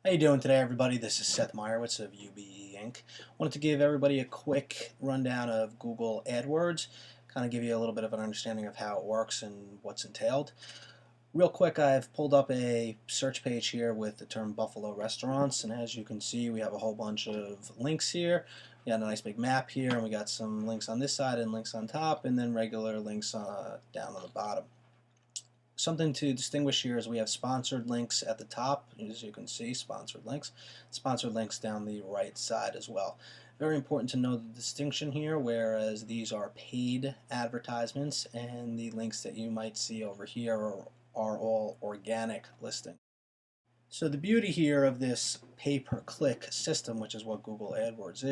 How you doing today, everybody? This is Seth Meyerowitz of UBE Inc. Wanted to give everybody a quick rundown of Google AdWords, kind of give you a little bit of an understanding of how it works and what's entailed. Real quick, I've pulled up a search page here with the term Buffalo restaurants, and as you can see, we have a whole bunch of links here. We got a nice big map here, and we got some links on this side and links on top, and then regular links down on the bottom. Something to distinguish here is we have sponsored links at the top, as you can see, sponsored links down the right side as well. Very important to know the distinction here, whereas these are paid advertisements and the links that you might see over here are all organic listings. So the beauty here of this pay-per-click system, which is what Google AdWords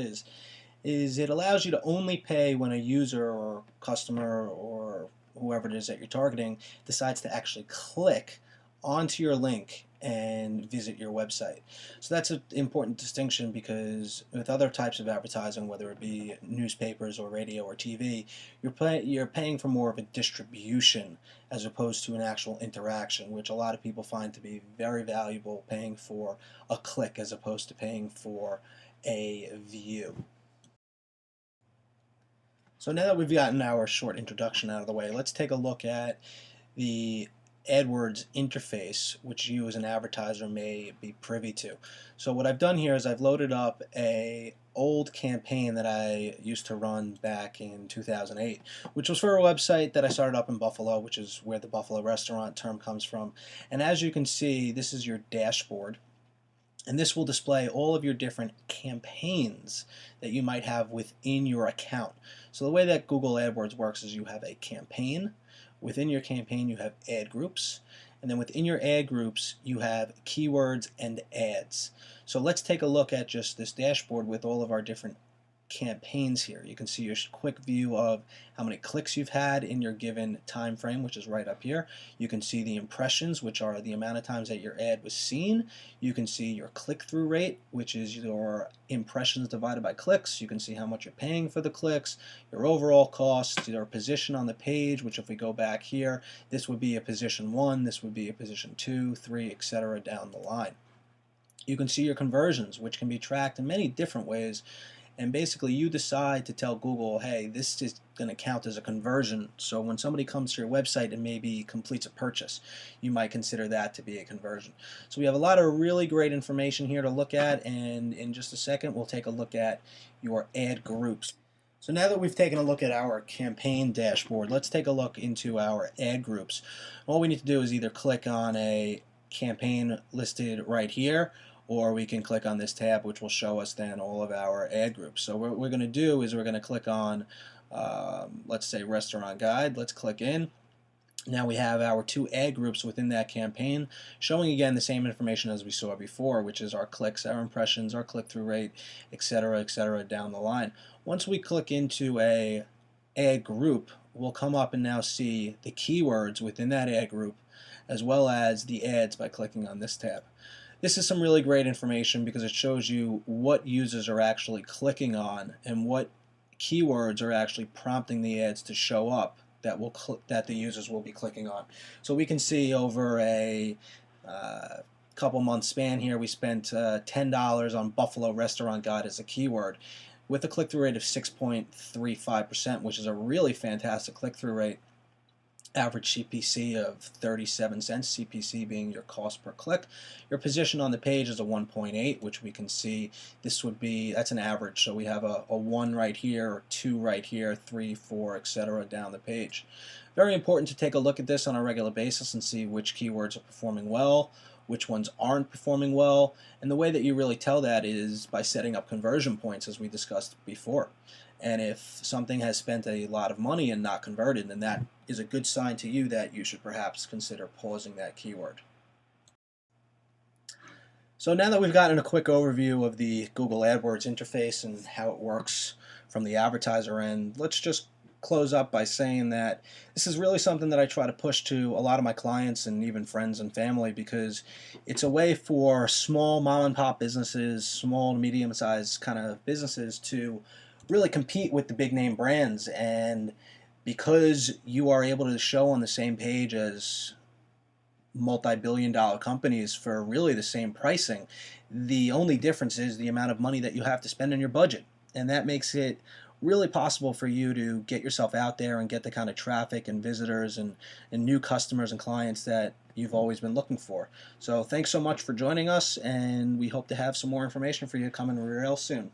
is it allows you to only pay when a user or customer or whoever it is that you're targeting decides to actually click onto your link and visit your website. So that's an important distinction, because with other types of advertising, whether it be newspapers or radio or TV, you're paying for more of a distribution as opposed to an actual interaction, which a lot of people find to be very valuable, paying for a click as opposed to paying for a view. So now that we've gotten our short introduction out of the way, let's take a look at the AdWords interface, which you as an advertiser may be privy to. So what I've done here is I've loaded up a old campaign that I used to run back in 2008, which was for a website that I started up in Buffalo, which is where the Buffalo restaurant term comes from. And as you can see, this is your dashboard. And this will display all of your different campaigns that you might have within your account. So the way that Google AdWords works is you have a campaign. Within your campaign you have ad groups. And then within your ad groups you have keywords and ads. So let's take a look at just this dashboard with all of our different campaigns here. You can see your quick view of how many clicks you've had in your given time frame, which is right up here. You can see the impressions, which are the amount of times that your ad was seen. You can see your click-through rate, which is your impressions divided by clicks. You can see how much you're paying for the clicks, your overall cost, your position on the page, which if we go back here, this would be a position 1, this would be a position 2, 3, etc. down the line. You can see your conversions, which can be tracked in many different ways. And basically you decide to tell Google, hey, this is going to count as a conversion. So when somebody comes to your website and maybe completes a purchase, you might consider that to be a conversion. So we have a lot of really great information here to look at, and in just a second we'll take a look at your ad groups. So now that we've taken a look at our campaign dashboard, let's take a look into our ad groups. All we need to do is either click on a campaign listed right here, or we can click on this tab, which will show us then all of our ad groups. So what we're going to do is we're going to click on, let's say, Restaurant Guide. Let's click in. Now we have our 2 ad groups within that campaign, showing again the same information as we saw before, which is our clicks, our impressions, our click-through rate, etc., down the line. Once we click into a ad group, we'll come up and now see the keywords within that ad group, as well as the ads by clicking on this tab. This is some really great information because it shows you what users are actually clicking on and what keywords are actually prompting the ads to show up that the users will be clicking on. So we can see over a couple month span here, we spent $10 on Buffalo Restaurant Guide as a keyword, with a click-through rate of 6.35%, which is a really fantastic click-through rate. Average CPC of 37 cents, CPC being your cost per click. Your position on the page is a 1.8, which we can see that's an average. So we have a 1 right here, or 2 right here, 3, 4, etc. down the page. Very important to take a look at this on a regular basis and see which keywords are performing well, which ones aren't performing well, and the way that you really tell that is by setting up conversion points, as we discussed before. And if something has spent a lot of money and not converted, then that is a good sign to you that you should perhaps consider pausing that keyword. So now that we've gotten a quick overview of the Google AdWords interface and how it works from the advertiser end, let's just close up by saying that this is really something that I try to push to a lot of my clients and even friends and family, because it's a way for small mom and pop businesses, small to medium sized kind of businesses, to really compete with the big name brands. And because you are able to show on the same page as multi-billion-dollar companies for really the same pricing. The only difference is the amount of money that you have to spend in your budget, and that makes it really possible for you to get yourself out there and get the kind of traffic and visitors and new customers and clients that you've always been looking for. So thanks so much for joining us, and we hope to have some more information for you coming real soon.